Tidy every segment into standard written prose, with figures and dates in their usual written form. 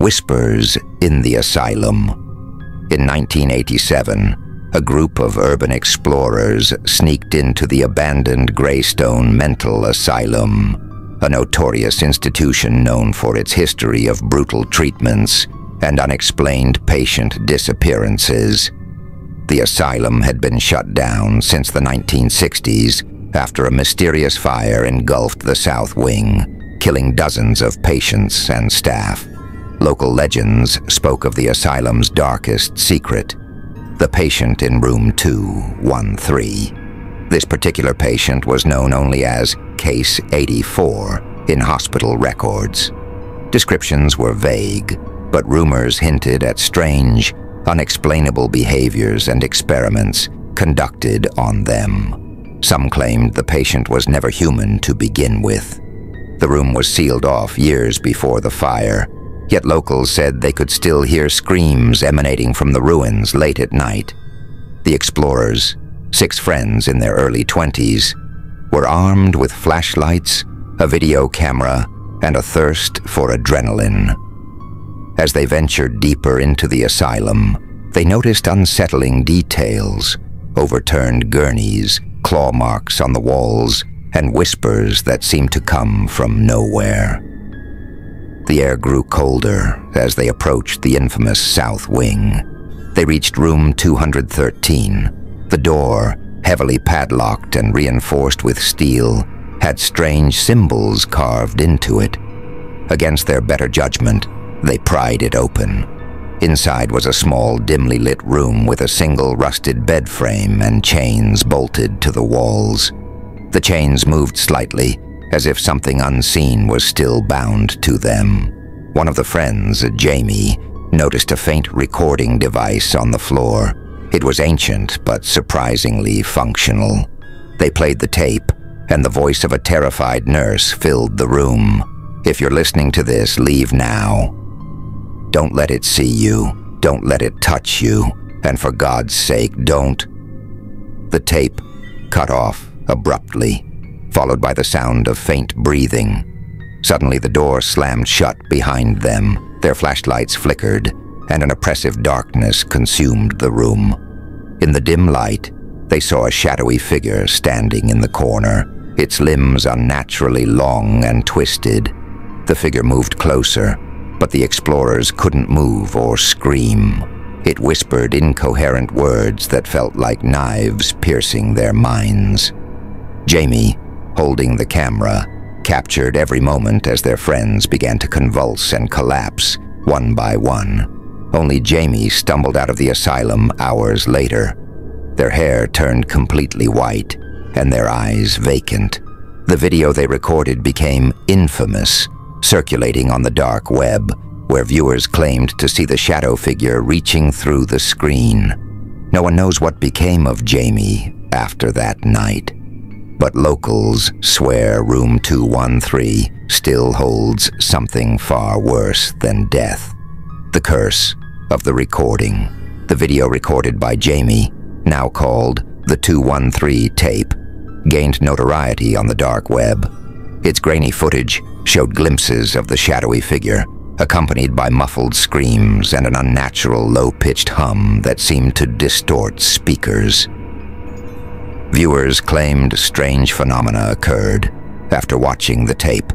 Whispers in the Asylum. In 1987, a group of urban explorers sneaked into the abandoned Greystone Mental Asylum, a notorious institution known for its history of brutal treatments and unexplained patient disappearances. The asylum had been shut down since the 1960s after a mysterious fire engulfed the South Wing, killing dozens of patients and staff. Local legends spoke of the asylum's darkest secret, the patient in room 213. This particular patient was known only as Case 84 in hospital records. Descriptions were vague, but rumors hinted at strange, unexplainable behaviors and experiments conducted on them. Some claimed the patient was never human to begin with. The room was sealed off years before the fire, yet locals said they could still hear screams emanating from the ruins late at night. The explorers, 6 friends in their early 20s, were armed with flashlights, a video camera, and a thirst for adrenaline. As they ventured deeper into the asylum, they noticed unsettling details: overturned gurneys, claw marks on the walls, and whispers that seemed to come from nowhere. The air grew colder as they approached the infamous South Wing. They reached room 213. The door, heavily padlocked and reinforced with steel, had strange symbols carved into it. Against their better judgment, they pried it open. Inside was a small, dimly lit room with a single rusted bed frame and chains bolted to the walls. The chains moved slightly, as if something unseen was still bound to them. One of the friends, Jamie, noticed a faint recording device on the floor. It was ancient, but surprisingly functional. They played the tape, and the voice of a terrified nurse filled the room. "If you're listening to this, leave now. Don't let it see you. Don't let it touch you. And for God's sake, don't." The tape cut off abruptly, followed by the sound of faint breathing. Suddenly the door slammed shut behind them, their flashlights flickered, and an oppressive darkness consumed the room. In the dim light, they saw a shadowy figure standing in the corner, its limbs unnaturally long and twisted. The figure moved closer, but the explorers couldn't move or scream. It whispered incoherent words that felt like knives piercing their minds. Jamie, holding the camera, captured every moment as their friends began to convulse and collapse, one by one. Only Jamie stumbled out of the asylum hours later. Their hair turned completely white, and their eyes vacant. The video they recorded became infamous, circulating on the dark web, where viewers claimed to see the shadow figure reaching through the screen. No one knows what became of Jamie after that night, but locals swear room 213 still holds something far worse than death. The curse of the recording. The video recorded by Jamie, now called the 213 tape, gained notoriety on the dark web. Its grainy footage showed glimpses of the shadowy figure, accompanied by muffled screams and an unnatural low-pitched hum that seemed to distort speakers. Viewers claimed strange phenomena occurred after watching the tape.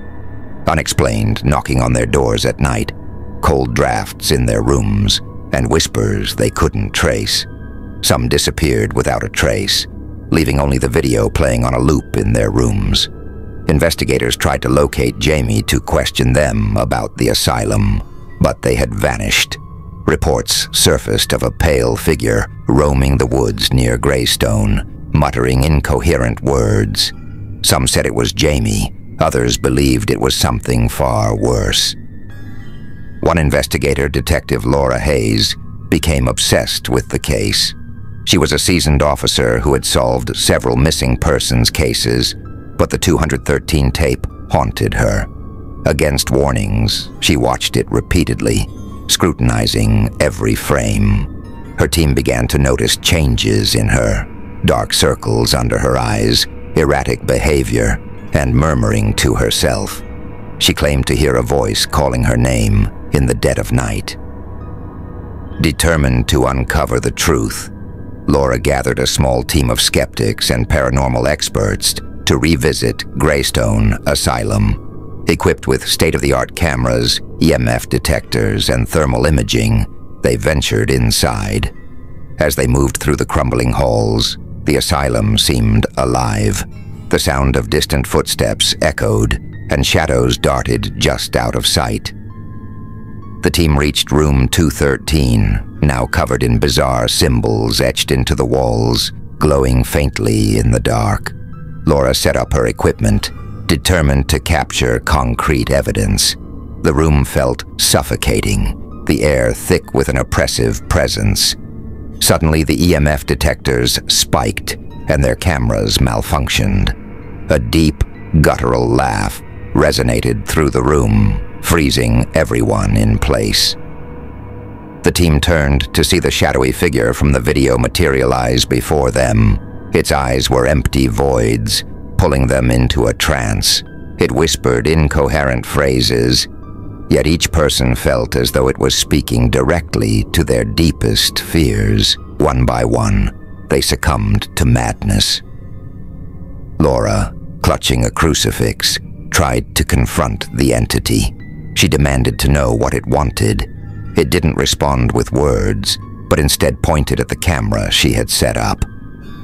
Unexplained knocking on their doors at night, cold drafts in their rooms, and whispers they couldn't trace. Some disappeared without a trace, leaving only the video playing on a loop in their rooms. Investigators tried to locate Jamie to question them about the asylum, but they had vanished. Reports surfaced of a pale figure roaming the woods near Greystone, muttering incoherent words. Some said it was Jamie, others believed it was something far worse. One investigator, Detective Laura Hayes, became obsessed with the case. She was a seasoned officer who had solved several missing persons cases, but the 213 tape haunted her. Against warnings, she watched it repeatedly, scrutinizing every frame. Her team began to notice changes in her: dark circles under her eyes, erratic behavior, and murmuring to herself. She claimed to hear a voice calling her name, in the dead of night. Determined to uncover the truth, Laura gathered a small team of skeptics and paranormal experts to revisit Greystone Asylum. Equipped with state-of-the-art cameras, EMF detectors, and thermal imaging, they ventured inside. As they moved through the crumbling halls, the asylum seemed alive. The sound of distant footsteps echoed, and shadows darted just out of sight. The team reached room 213, now covered in bizarre symbols etched into the walls, glowing faintly in the dark. Laura set up her equipment, determined to capture concrete evidence. The room felt suffocating, the air thick with an oppressive presence. Suddenly, the EMF detectors spiked, and their cameras malfunctioned. A deep, guttural laugh resonated through the room, freezing everyone in place. The team turned to see the shadowy figure from the video materialize before them. Its eyes were empty voids, pulling them into a trance. It whispered incoherent phrases, yet each person felt as though it was speaking directly to their deepest fears. One by one, they succumbed to madness. Laura, clutching a crucifix, tried to confront the entity. She demanded to know what it wanted. It didn't respond with words, but instead pointed at the camera she had set up.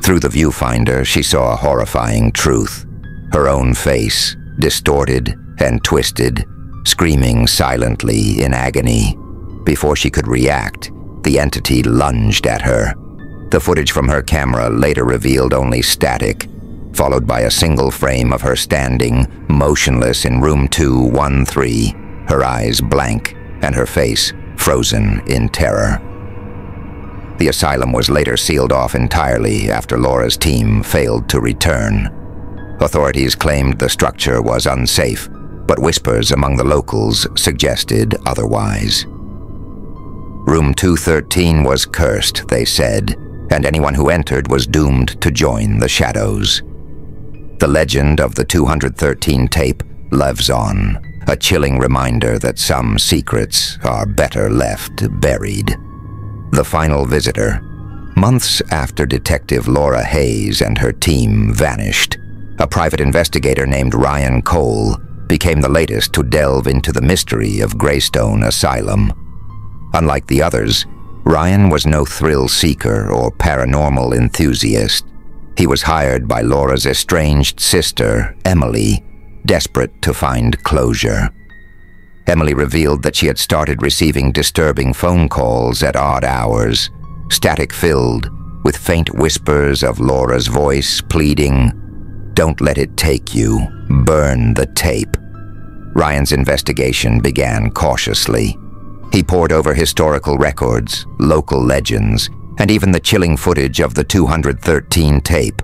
Through the viewfinder, she saw a horrifying truth. Her own face, distorted and twisted, screaming silently in agony. Before she could react, the entity lunged at her. The footage from her camera later revealed only static, followed by a single frame of her standing, motionless in room 213, her eyes blank and her face frozen in terror. The asylum was later sealed off entirely after Laura's team failed to return. Authorities claimed the structure was unsafe, but whispers among the locals suggested otherwise. Room 213 was cursed, they said, and anyone who entered was doomed to join the shadows. The legend of the 213 tape lives on, a chilling reminder that some secrets are better left buried. The final visitor. Months after Detective Laura Hayes and her team vanished, a private investigator named Ryan Cole became the latest to delve into the mystery of Greystone Asylum. Unlike the others, Ryan was no thrill seeker or paranormal enthusiast. He was hired by Laura's estranged sister, Emily, desperate to find closure. Emily revealed that she had started receiving disturbing phone calls at odd hours, static-filled, with faint whispers of Laura's voice pleading, "Don't let it take you. Burn the tape." Ryan's investigation began cautiously. He pored over historical records, local legends, and even the chilling footage of the 213 tape.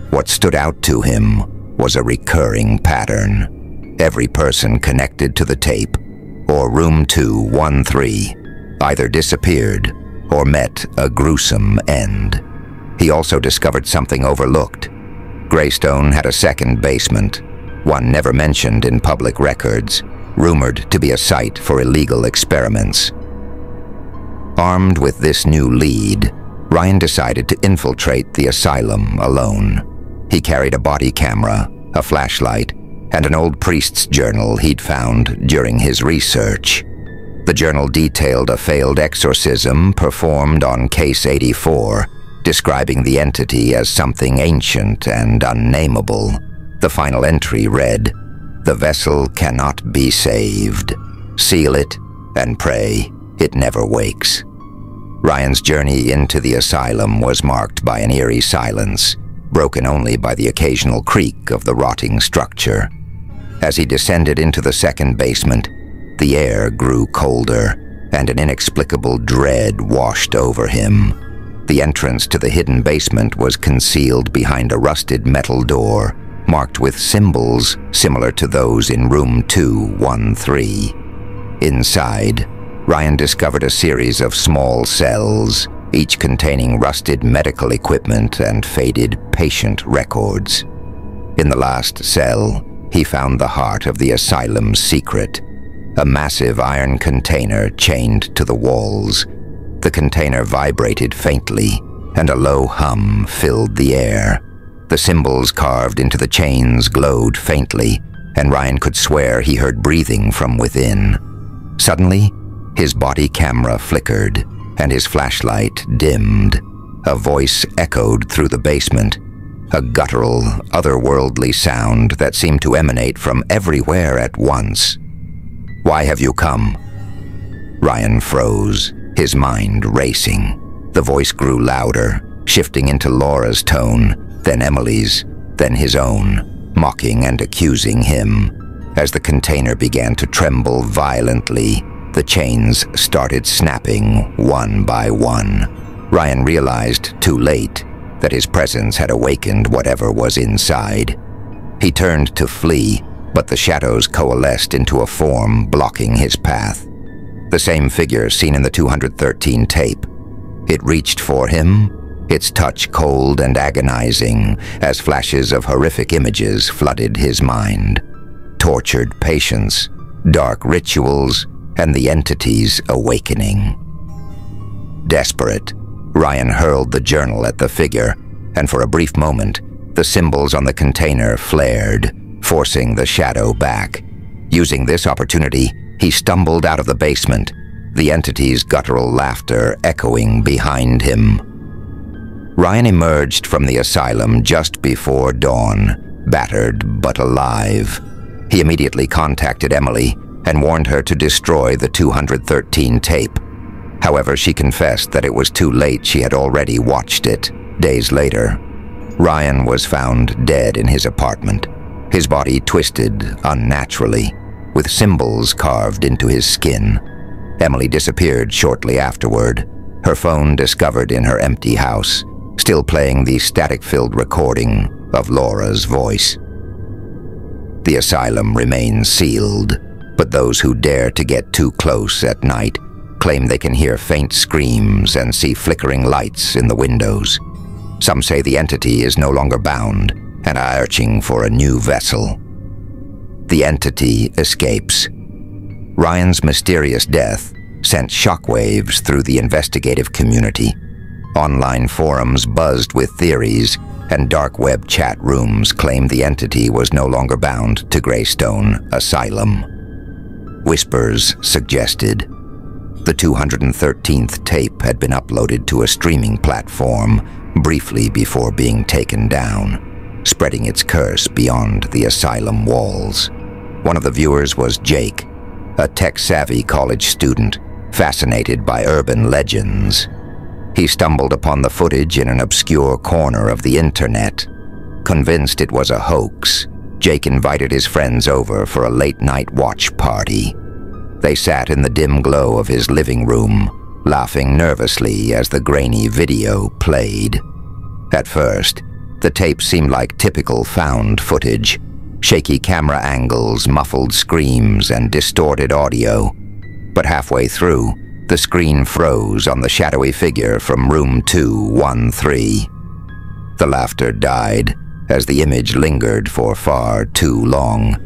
What stood out to him was a recurring pattern. Every person connected to the tape, or room 213, either disappeared or met a gruesome end. He also discovered something overlooked. Greystone had a second basement, one never mentioned in public records, rumored to be a site for illegal experiments. Armed with this new lead, Ryan decided to infiltrate the asylum alone. He carried a body camera, a flashlight, and an old priest's journal he'd found during his research. The journal detailed a failed exorcism performed on Case 84, describing the entity as something ancient and unnameable. The final entry read, "The vessel cannot be saved. Seal it and pray it never wakes." Ryan's journey into the asylum was marked by an eerie silence, broken only by the occasional creak of the rotting structure. As he descended into the second basement, the air grew colder, and an inexplicable dread washed over him. The entrance to the hidden basement was concealed behind a rusted metal door, marked with symbols similar to those in room 213. Inside, Ryan discovered a series of small cells, each containing rusted medical equipment and faded patient records. In the last cell, he found the heart of the asylum's secret, a massive iron container chained to the walls. The container vibrated faintly, and a low hum filled the air. The symbols carved into the chains glowed faintly, and Ryan could swear he heard breathing from within. Suddenly, his body camera flickered, and his flashlight dimmed. A voice echoed through the basement, a guttural, otherworldly sound that seemed to emanate from everywhere at once. "Why have you come?" Ryan froze, his mind racing. The voice grew louder, shifting into Laura's tone, then Emily's, then his own, mocking and accusing him. As the container began to tremble violently, the chains started snapping one by one. Ryan realized, too late, that his presence had awakened whatever was inside. He turned to flee, but the shadows coalesced into a form blocking his path. The same figure seen in the 213 tape. It reached for him, its touch cold and agonizing as flashes of horrific images flooded his mind. Tortured patients, dark rituals, and the entity's awakening. Desperate, Ryan hurled the journal at the figure, and for a brief moment, the symbols on the container flared, forcing the shadow back. Using this opportunity, he stumbled out of the basement, the entity's guttural laughter echoing behind him. Ryan emerged from the asylum just before dawn, battered but alive. He immediately contacted Emily and warned her to destroy the 213 tape. However, she confessed that it was too late. She had already watched it. Days later, Ryan was found dead in his apartment, his body twisted unnaturally, with symbols carved into his skin. Emily disappeared shortly afterward, her phone discovered in her empty house, still playing the static-filled recording of Laura's voice. The asylum remains sealed, but those who dare to get too close at night claim they can hear faint screams and see flickering lights in the windows. Some say the entity is no longer bound and are searching for a new vessel. The entity escapes. Ryan's mysterious death sent shockwaves through the investigative community. Online forums buzzed with theories, and dark web chat rooms claimed the entity was no longer bound to Greystone Asylum. Whispers suggested the 213th tape had been uploaded to a streaming platform briefly before being taken down, spreading its curse beyond the asylum walls. One of the viewers was Jake, a tech-savvy college student fascinated by urban legends. He stumbled upon the footage in an obscure corner of the internet. Convinced it was a hoax, Jake invited his friends over for a late-night watch party. They sat in the dim glow of his living room, laughing nervously as the grainy video played. At first, the tape seemed like typical found footage, shaky camera angles, muffled screams, and distorted audio. But halfway through, the screen froze on the shadowy figure from room 213. The laughter died as the image lingered for far too long.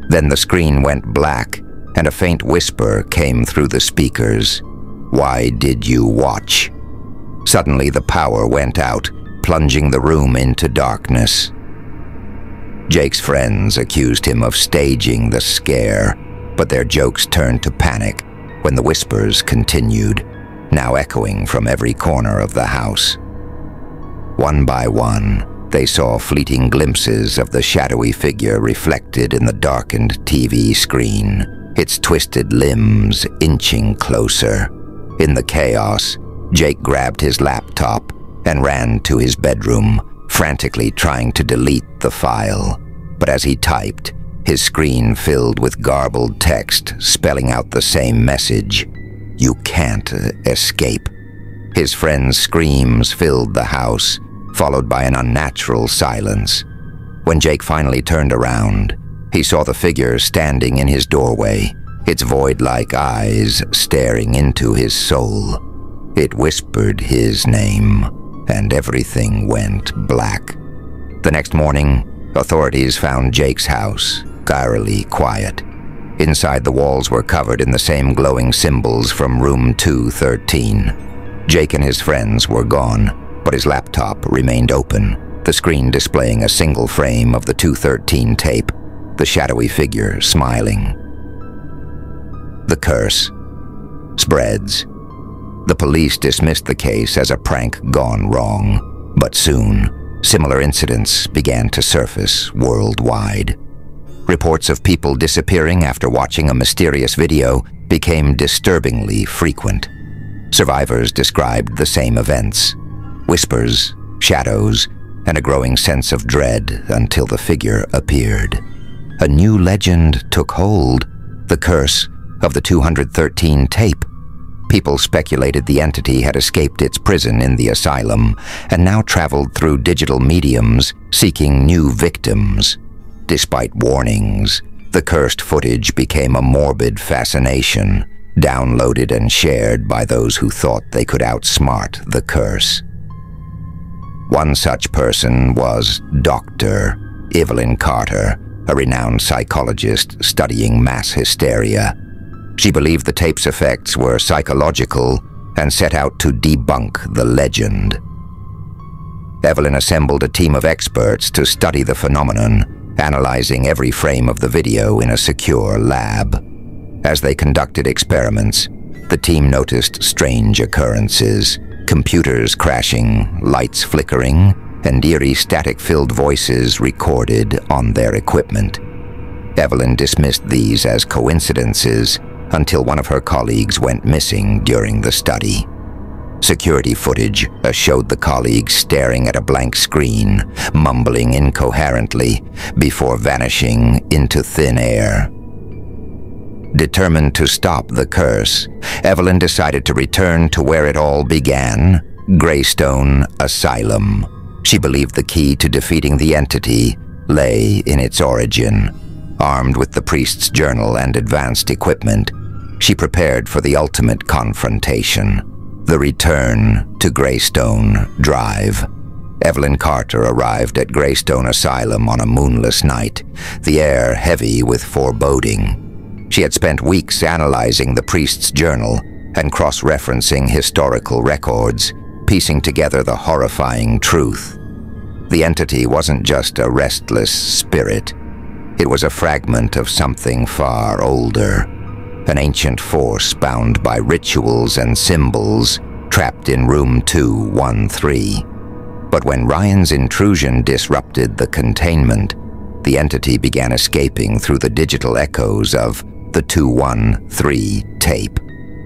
Then the screen went black, and a faint whisper came through the speakers. "Why did you watch?" Suddenly the power went out, plunging the room into darkness. Jake's friends accused him of staging the scare, but their jokes turned to panic when the whispers continued, now echoing from every corner of the house. One by one, they saw fleeting glimpses of the shadowy figure reflected in the darkened TV screen, its twisted limbs inching closer. In the chaos, Jake grabbed his laptop and ran to his bedroom, frantically trying to delete the file. But as he typed, his screen filled with garbled text spelling out the same message: "You can't escape." His friends' screams filled the house, followed by an unnatural silence. When Jake finally turned around, he saw the figure standing in his doorway, its void-like eyes staring into his soul. It whispered his name, and everything went black. The next morning, authorities found Jake's house eerily quiet. Inside, the walls were covered in the same glowing symbols from room 213. Jake and his friends were gone, but his laptop remained open, the screen displaying a single frame of the 213 tape, the shadowy figure smiling. The curse spreads. The police dismissed the case as a prank gone wrong, but soon, similar incidents began to surface worldwide. Reports of people disappearing after watching a mysterious video became disturbingly frequent. Survivors described the same events: whispers, shadows, and a growing sense of dread until the figure appeared. A new legend took hold: the curse of the 213 tape. People speculated the entity had escaped its prison in the asylum and now traveled through digital mediums seeking new victims. Despite warnings, the cursed footage became a morbid fascination, downloaded and shared by those who thought they could outsmart the curse. One such person was Dr. Evelyn Carter, a renowned psychologist studying mass hysteria. She believed the tape's effects were psychological and set out to debunk the legend. Evelyn assembled a team of experts to study the phenomenon, analyzing every frame of the video in a secure lab. As they conducted experiments, the team noticed strange occurrences: computers crashing, lights flickering, and eerie static-filled voices recorded on their equipment. Evelyn dismissed these as coincidences until one of her colleagues went missing during the study. Security footage showed the colleague staring at a blank screen, mumbling incoherently, before vanishing into thin air. Determined to stop the curse, Evelyn decided to return to where it all began: Greystone Asylum. She believed the key to defeating the entity lay in its origin. Armed with the priest's journal and advanced equipment, she prepared for the ultimate confrontation: the return to Greystone Drive. Evelyn Carter arrived at Greystone Asylum on a moonless night, the air heavy with foreboding. She had spent weeks analyzing the priest's journal and cross-referencing historical records, piecing together the horrifying truth. The entity wasn't just a restless spirit. It was a fragment of something far older, an ancient force bound by rituals and symbols, trapped in room 213. But when Ryan's intrusion disrupted the containment, the entity began escaping through the digital echoes of the 213 tape.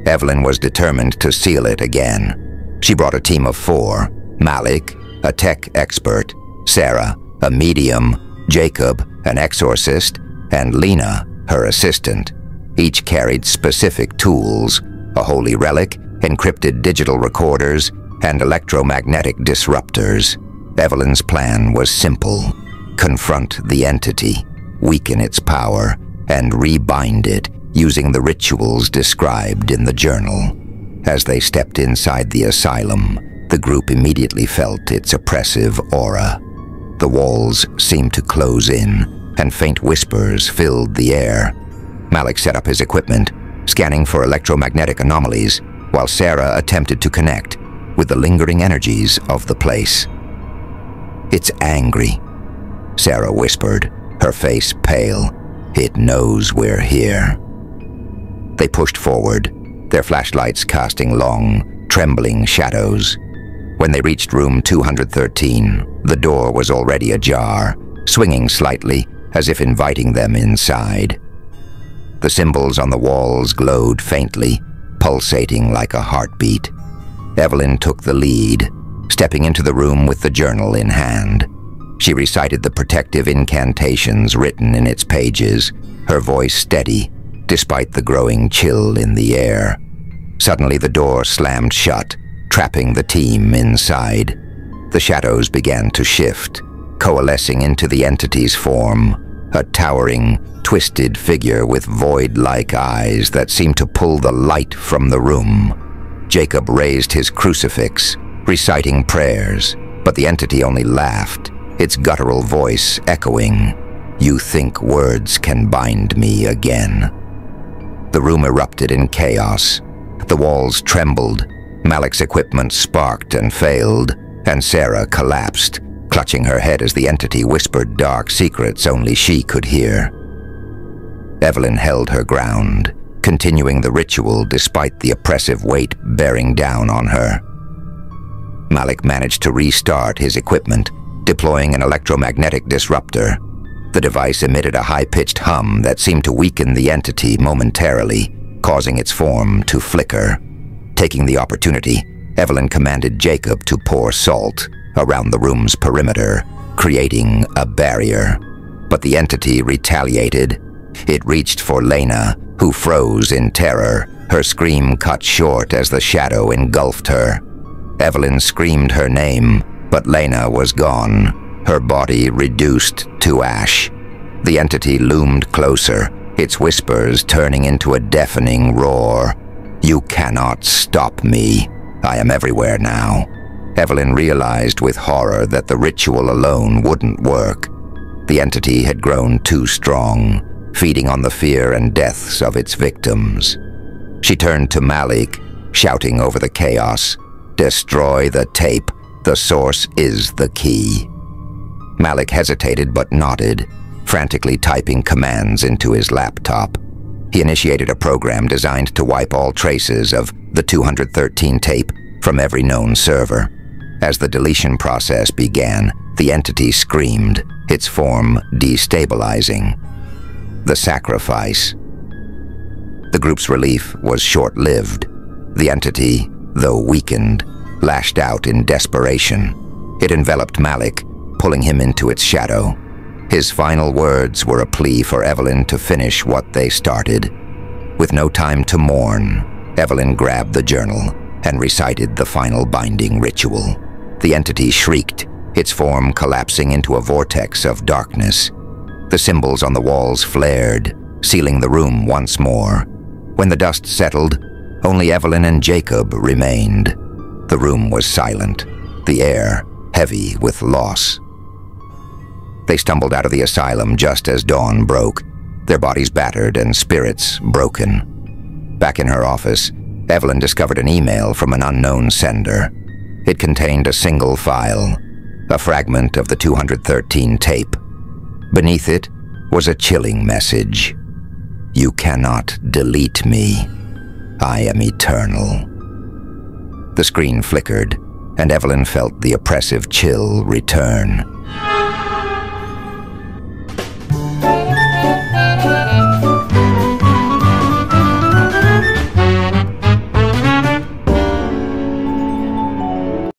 Evelyn was determined to seal it again. She brought a team of 4: Malik, a tech expert; Sarah, a medium; Jacob, an exorcist; and Lena, her assistant. Each carried specific tools: a holy relic, encrypted digital recorders, and electromagnetic disruptors. Evelyn's plan was simple: confront the entity, weaken its power, and rebind it using the rituals described in the journal. As they stepped inside the asylum, the group immediately felt its oppressive aura. The walls seemed to close in, and faint whispers filled the air. Malik set up his equipment, scanning for electromagnetic anomalies, while Sarah attempted to connect with the lingering energies of the place. "It's angry," Sarah whispered, her face pale. "It knows we're here." They pushed forward, their flashlights casting long, trembling shadows. When they reached room 213, the door was already ajar, swinging slightly as if inviting them inside. The symbols on the walls glowed faintly, pulsating like a heartbeat. Evelyn took the lead, stepping into the room with the journal in hand. She recited the protective incantations written in its pages, her voice steady, despite the growing chill in the air. Suddenly the door slammed shut, trapping the team inside. The shadows began to shift, coalescing into the entity's form, a towering, twisted figure with void-like eyes that seemed to pull the light from the room. Jacob raised his crucifix, reciting prayers, but the entity only laughed, its guttural voice echoing, "You think words can bind me again? The room erupted in chaos. The walls trembled, Malik's equipment sparked and failed, and Sarah collapsed, clutching her head as the entity whispered dark secrets only she could hear. Evelyn held her ground, continuing the ritual despite the oppressive weight bearing down on her. Malik managed to restart his equipment, deploying an electromagnetic disruptor. The device emitted a high-pitched hum that seemed to weaken the entity momentarily, causing its form to flicker. Taking the opportunity, Evelyn commanded Jacob to pour salt around the room's perimeter, creating a barrier. But the entity retaliated. It reached for Lena, who froze in terror, her scream cut short as the shadow engulfed her. Evelyn screamed her name, but Lena was gone, her body reduced to ash. The entity loomed closer, its whispers turning into a deafening roar. "You cannot stop me. I am everywhere now." Evelyn realized with horror that the ritual alone wouldn't work. The entity had grown too strong, feeding on the fear and deaths of its victims. She turned to Malik, shouting over the chaos, "Destroy the tape. The source is the key." Malik hesitated but nodded, frantically typing commands into his laptop. He initiated a program designed to wipe all traces of the 213 tape from every known server. As the deletion process began, the entity screamed, its form destabilizing. The sacrifice. The group's relief was short-lived. The entity, though weakened, lashed out in desperation. It enveloped Malik, pulling him into its shadow. His final words were a plea for Evelyn to finish what they started. With no time to mourn, Evelyn grabbed the journal and recited the final binding ritual. The entity shrieked, its form collapsing into a vortex of darkness. The symbols on the walls flared, sealing the room once more. When the dust settled, only Evelyn and Jacob remained. The room was silent, the air heavy with loss. They stumbled out of the asylum just as dawn broke, their bodies battered and spirits broken. Back in her office, Evelyn discovered an email from an unknown sender. It contained a single file, a fragment of the 213 tape. Beneath it was a chilling message. "You cannot delete me. I am eternal." The screen flickered, and Evelyn felt the oppressive chill return.